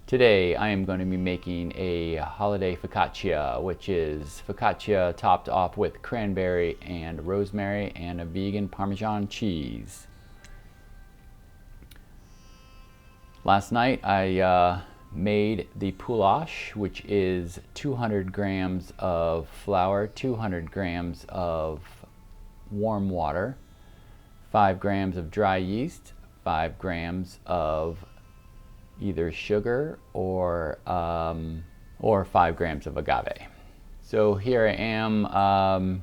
Today I am going to be making a holiday focaccia, which is focaccia topped off with cranberry and rosemary and a vegan Parmesan cheese. Last night I made the goulash, which is 200 grams of flour, 200 grams of warm water, 5 grams of dry yeast, 5 grams of either sugar or 5 grams of agave. So here I am.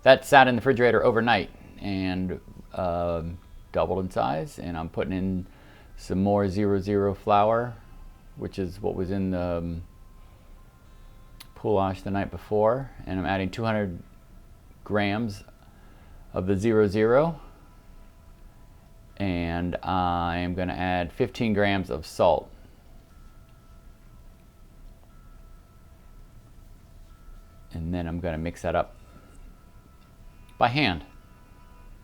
That sat in the refrigerator overnight and doubled in size, and I'm putting in some more 00 flour, which is what was in the goulash the night before, and I'm adding 200 grams of the 00, and I am going to add 15 grams of salt. And then I'm going to mix that up by hand.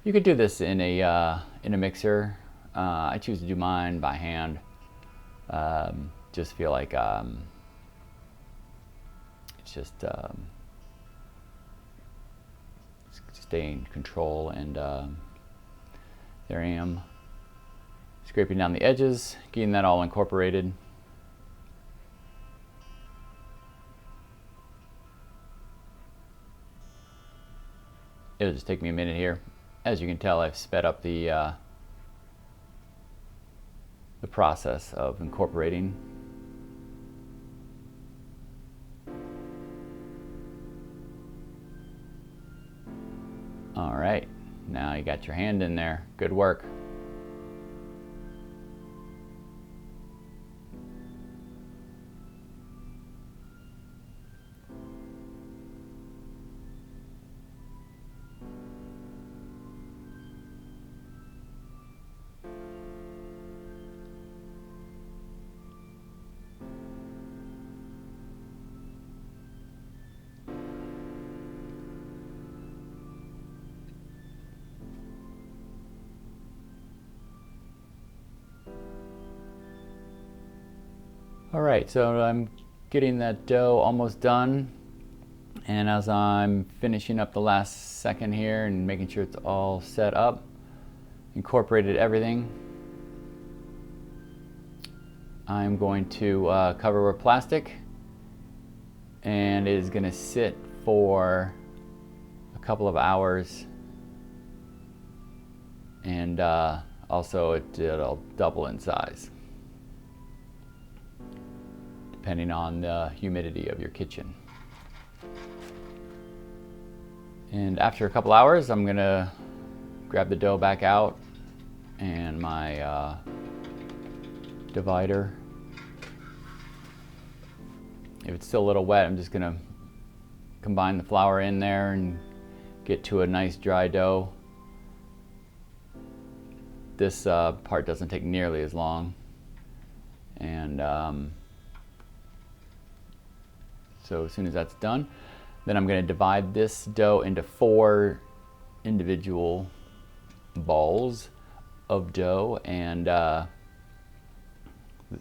You could do this in a mixer. I choose to do mine by hand. Just feel like it's just stay in control, and there I am, scraping down the edges, getting that all incorporated. It'll just take me a minute here. As you can tell, I've sped up the process of incorporating. All right. Now you got your hand in there. Good work. All right, so I'm getting that dough almost done, and as I'm finishing up the last second here and making sure it's all set up, incorporated everything, I'm going to cover with plastic, and it is going to sit for a couple of hours, and also it'll double in size, depending on the humidity of your kitchen. And after a couple hours, I'm gonna grab the dough back out and my divider. If it's still a little wet, I'm just gonna combine the flour in there and get to a nice dry dough. This part doesn't take nearly as long, and so as soon as that's done, then I'm going to divide this dough into 4 individual balls of dough, and so I'm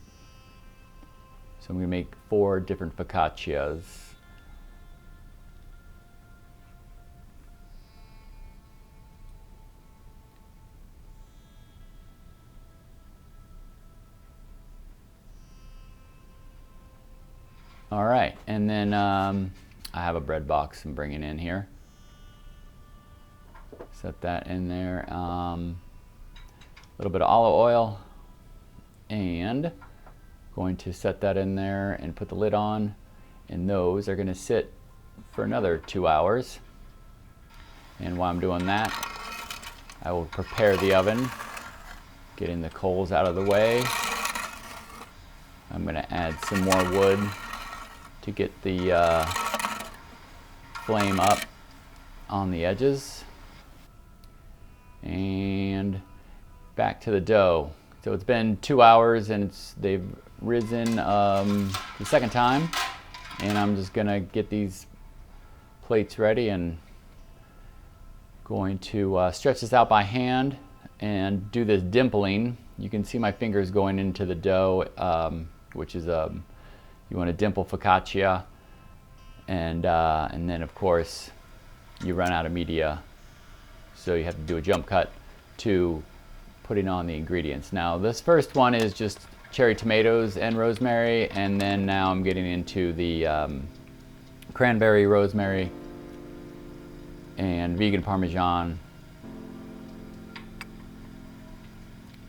going to make 4 different focaccias. All right, and then I have a bread box I'm bringing in here. Set that in there. A little bit of olive oil, and going to set that in there and put the lid on. And those are going to sit for another 2 hours. And while I'm doing that, I will prepare the oven, getting the coals out of the way. I'm going to add some more wood to get the flame up on the edges. And back to the dough. So it's been 2 hours, and they've risen the second time, and I'm just gonna get these plates ready and going to stretch this out by hand and do this dimpling. You can see my fingers going into the dough, which is you want to dimple focaccia, and then of course you run out of media, so you have to do a jump cut to putting on the ingredients. Now this first one is just cherry tomatoes and rosemary, and then now I'm getting into the cranberry, rosemary, and vegan Parmesan.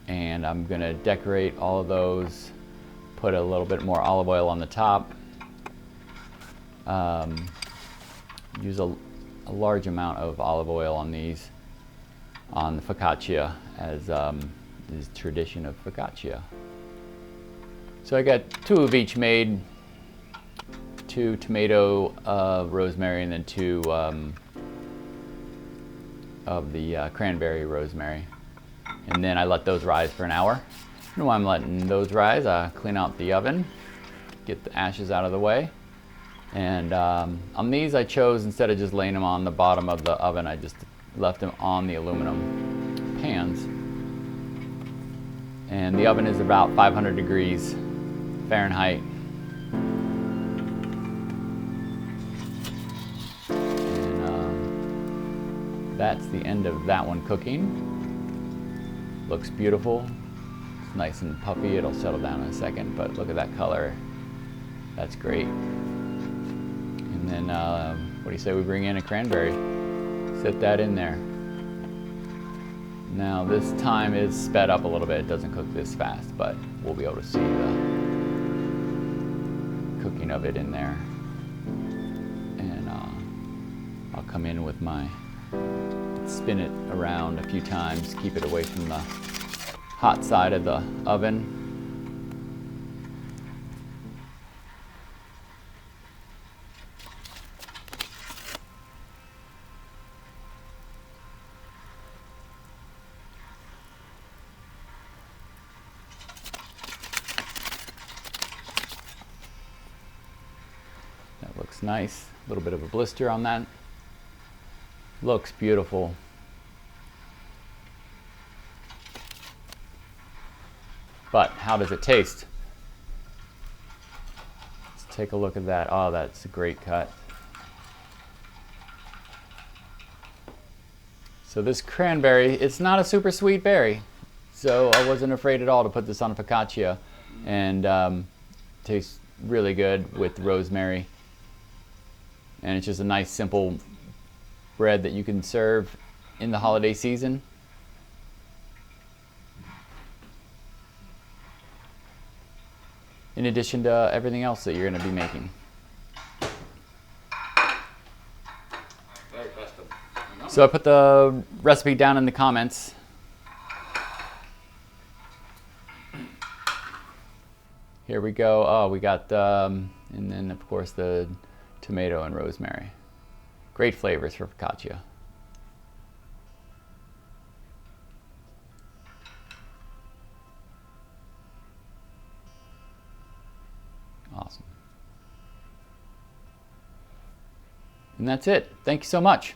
And I'm gonna decorate all of those, put a little bit more olive oil on the top, use a large amount of olive oil on these, on the focaccia, as is tradition of focaccia. So I got 2 of each made, 2 tomato, rosemary, and then 2 of the cranberry rosemary. And then I let those rise for an hour. And while I'm letting those rise, I clean out the oven, get the ashes out of the way. And on these I chose, instead of just laying them on the bottom of the oven, I just left them on the aluminum pans. And the oven is about 500 degrees Fahrenheit. And that's the end of that one cooking. Looks beautiful. It's nice and puffy. It'll settle down in a second, but look at that color. That's great. And then, what do you say we bring in a cranberry? Set that in there. Now this time is sped up a little bit. It doesn't cook this fast, but we'll be able to see the cooking of it in there. And I'll come in with my, spin it around a few times, keep it away from the hot side of the oven. That looks nice. A little bit of a blister on that. Looks beautiful. But how does it taste? Let's take a look at that. Oh, that's a great cut. So this cranberry, it's not a super sweet berry, so I wasn't afraid at all to put this on a focaccia, and tastes really good with rosemary. And it's just a nice simple bread that you can serve in the holiday season. In addition to everything else that you're going to be making. So I put the recipe down in the comments. Here we go. Oh, we got, and then of course the tomato and rosemary. Great flavors for focaccia. Awesome. And that's it. Thank you so much.